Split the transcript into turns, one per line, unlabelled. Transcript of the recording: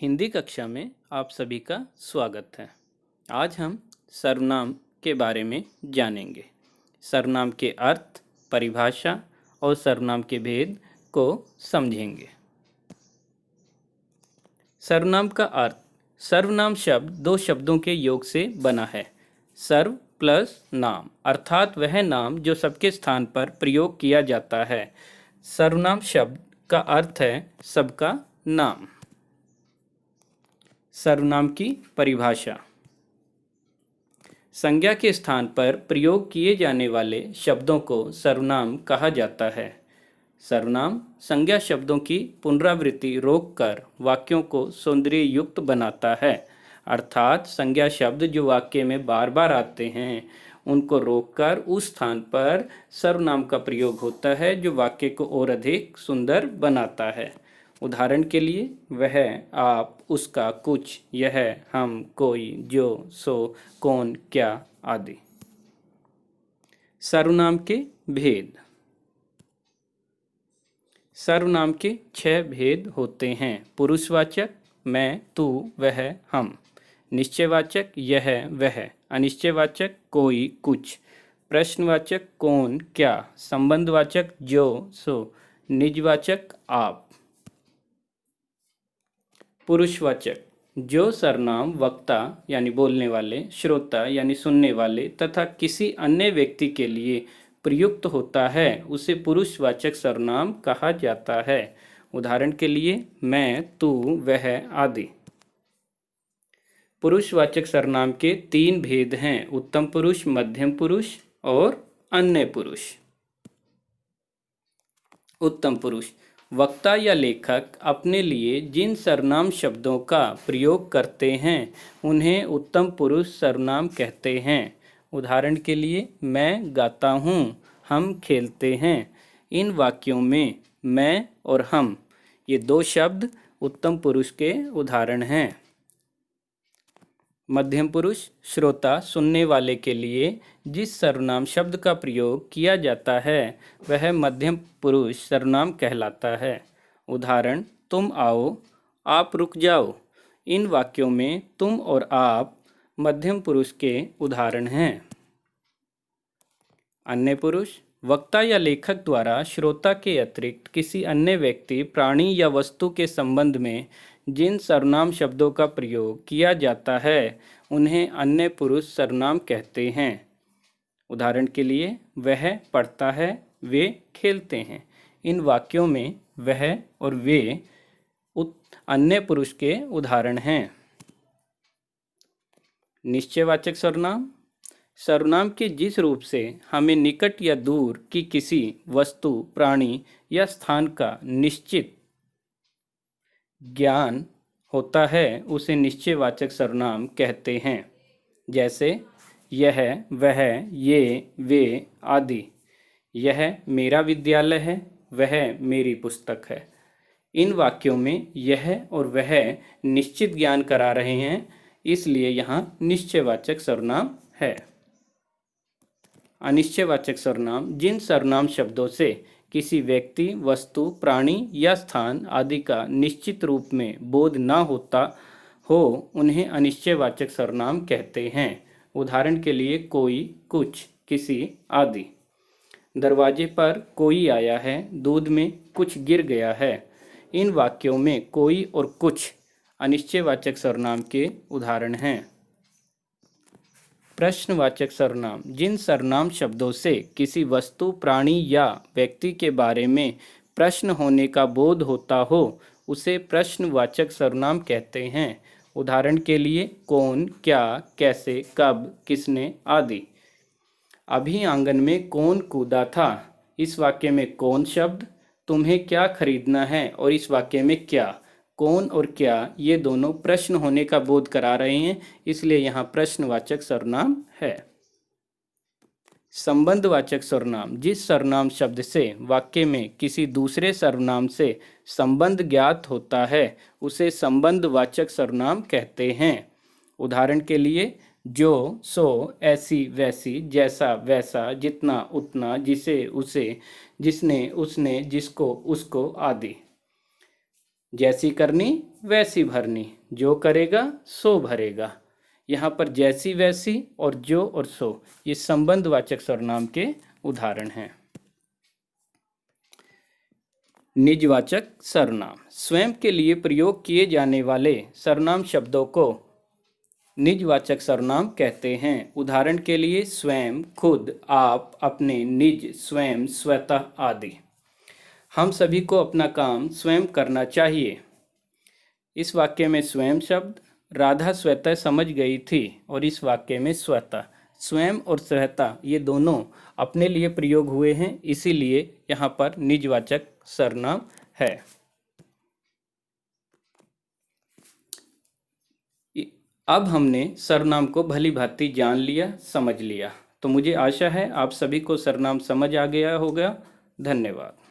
हिंदी कक्षा में आप सभी का स्वागत है। आज हम सर्वनाम के बारे में जानेंगे। सर्वनाम के अर्थ, परिभाषा और सर्वनाम के भेद को समझेंगे। सर्वनाम का अर्थ। सर्वनाम शब्द दो शब्दों के योग से बना है। सर्व प्लस नाम, अर्थात वह नाम जो सबके स्थान पर प्रयोग किया जाता है। सर्वनाम शब्द का अर्थ है सबका नाम। सर्वनाम की परिभाषा। संज्ञा के स्थान पर प्रयोग किए जाने वाले शब्दों को सर्वनाम कहा जाता है। सर्वनाम संज्ञा शब्दों की पुनरावृत्ति रोककर वाक्यों को सौंदर्य युक्त बनाता है, अर्थात संज्ञा शब्द जो वाक्य में बार बार आते हैं उनको रोककर उस स्थान पर सर्वनाम का प्रयोग होता है जो वाक्य को और अधिक सुंदर बनाता है। उदाहरण के लिए वह, आप, उसका, कुछ, यह, हम, कोई, जो, सो, कौन, क्या आदि। सर्वनाम के भेद। सर्वनाम के 6 भेद होते हैं। पुरुषवाचक मैं, तू, वह, हम। निश्चयवाचक यह, वह। अनिश्चयवाचक कोई, कुछ। प्रश्नवाचक कौन, क्या। संबंधवाचक जो, सो। निजवाचक आप। पुरुषवाचक जो सर्वनाम वक्ता यानी बोलने वाले, श्रोता यानी सुनने वाले तथा किसी अन्य व्यक्ति के लिए प्रयुक्त होता है उसे पुरुषवाचक सर्वनाम कहा जाता है। उदाहरण के लिए मैं, तू, वह आदि। पुरुषवाचक सर्वनाम के 3 भेद हैं: उत्तम पुरुष, मध्यम पुरुष और अन्य पुरुष। उत्तम पुरुष वक्ता या लेखक अपने लिए जिन सर्वनाम शब्दों का प्रयोग करते हैं उन्हें उत्तम पुरुष सर्वनाम कहते हैं। उदाहरण के लिए मैं गाता हूँ, हम खेलते हैं। इन वाक्यों में मैं और हम ये 2 शब्द उत्तम पुरुष के उदाहरण हैं। मध्यम पुरुष श्रोता सुनने वाले के लिए जिस सर्वनाम शब्द का प्रयोग किया जाता है वह मध्यम पुरुष सर्वनाम कहलाता है। उदाहरण तुम आओ, आप रुक जाओ। इन वाक्यों में तुम और आप मध्यम पुरुष के उदाहरण हैं। अन्य पुरुष वक्ता या लेखक द्वारा श्रोता के अतिरिक्त किसी अन्य व्यक्ति, प्राणी या वस्तु के संबंध में जिन सर्वनाम शब्दों का प्रयोग किया जाता है उन्हें अन्य पुरुष सर्वनाम कहते हैं। उदाहरण के लिए वह पढ़ता है, वे खेलते हैं। इन वाक्यों में वह और वे अन्य पुरुष के उदाहरण हैं। निश्चयवाचक सर्वनाम सर्वनाम के जिस रूप से हमें निकट या दूर की किसी वस्तु, प्राणी या स्थान का निश्चित ज्ञान होता है उसे निश्चयवाचक सर्वनाम कहते हैं। जैसे यह, वह, ये, वे आदि। यह मेरा विद्यालय है, वह मेरी पुस्तक है। इन वाक्यों में यह और वह निश्चित ज्ञान करा रहे हैं, इसलिए यहाँ निश्चयवाचक सर्वनाम है। अनिश्चयवाचक सर्वनाम जिन सर्वनाम शब्दों से किसी व्यक्ति, वस्तु, प्राणी या स्थान आदि का निश्चित रूप में बोध न होता हो उन्हें अनिश्चयवाचक सर्वनाम कहते हैं। उदाहरण के लिए कोई, कुछ, किसी आदि। दरवाजे पर कोई आया है, दूध में कुछ गिर गया है। इन वाक्यों में कोई और कुछ अनिश्चयवाचक सर्वनाम के उदाहरण हैं। प्रश्नवाचक सर्वनाम जिन सर्वनाम शब्दों से किसी वस्तु, प्राणी या व्यक्ति के बारे में प्रश्न होने का बोध होता हो उसे प्रश्नवाचक सर्वनाम कहते हैं। उदाहरण के लिए कौन, क्या, कैसे, कब, किसने आदि। अभी आंगन में कौन कूदा था। इस वाक्य में कौन शब्द तुम्हें क्या खरीदना है और इस वाक्य में क्या, कौन और क्या ये दोनों प्रश्न होने का बोध करा रहे हैं, इसलिए यहाँ प्रश्नवाचक सर्वनाम है। संबंधवाचक सर्वनाम जिस सर्वनाम शब्द से वाक्य में किसी दूसरे सर्वनाम से संबंध ज्ञात होता है उसे संबंधवाचक सर्वनाम कहते हैं। उदाहरण के लिए जो, सो, ऐसी, वैसी, जैसा, वैसा, जितना, उतना, जिसे, उसे, जिसने, उसने, जिसको, उसको आदि। जैसी करनी वैसी भरनी, जो करेगा सो भरेगा। यहाँ पर जैसी वैसी और जो और सो ये संबंधवाचक सर्वनाम के उदाहरण हैं। निजवाचक सर्वनाम, स्वयं के लिए प्रयोग किए जाने वाले सर्वनाम शब्दों को निजवाचक सर्वनाम कहते हैं। उदाहरण के लिए स्वयं, खुद, आप, अपने, निज, स्वयं, स्वतः आदि। हम सभी को अपना काम स्वयं करना चाहिए। इस वाक्य में स्वयं शब्द राधा स्वतः समझ गई थी और इस वाक्य में स्वतः, स्वयं और स्वतः ये दोनों अपने लिए प्रयोग हुए हैं, इसीलिए यहाँ पर निजवाचक सर्वनाम है। अब हमने सर्वनाम को भली भांति जान लिया, समझ लिया, तो मुझे आशा है आप सभी को सर्वनाम समझ आ गया होगा। धन्यवाद।